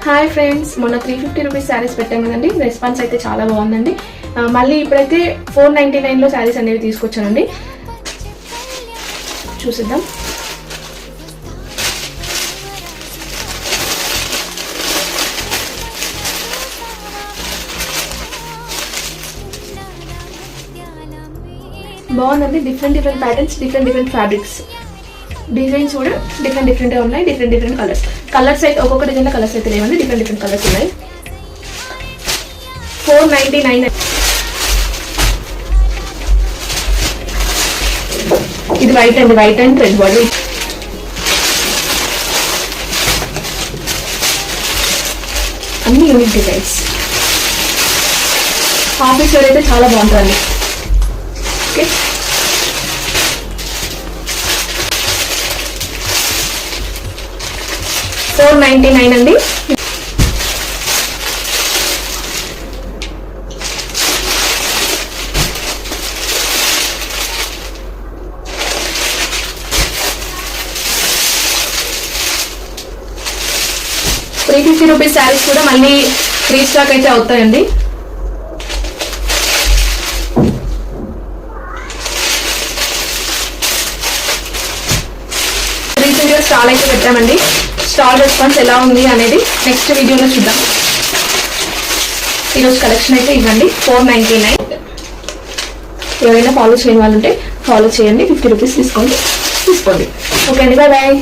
Hi friends, మొన్న 350 rupees saris పెట్టాం కదండి. రెస్పాన్స్ అయితే చాలా బాగుందండి. మళ్ళీ ఇప్పుడైతే 499లో శారీస్ అనేవి తీసుకొచ్చానండి. చూసిద్దాం. బాగుందండి. Different patterns, different fabrics, designs కూడా డిఫరెంట్గా ఉన్నాయి. డిఫరెంట్ కలర్స్ అయితే ఒక్కొక్క డిజైన్లో కలర్స్ అయితే లేవండి. డిఫరెంట్ కలర్స్ ఉన్నాయి. 499. ఇది వైట్ అండ్ రెడ్ బాడీ. అన్ని యూనిక్ డిజైన్స్. ఆఫీస్ వేర్ అయితే చాలా బాగుంటుంది. ఓకే, $499 అండి. $350 శారీస్ కూడా మళ్ళీ రీస్టాక్ అయితే అవుతాయండి. రీసెంట్గా స్టాల్ అయితే పెట్టామండి. స్టాల్ రెస్పాన్స్ ఎలా ఉంది అనేది నెక్స్ట్ వీడియోలో చూద్దాం. ఈరోజు కలెక్షన్ అయితే ఇవ్వండి. 499. ఎవరైనా ఫాలో చేయని వాళ్ళు ఉంటే ఫాలో చేయండి. 50 రూపీస్ తీసుకోండి. ఓకే అండి, బాయ్.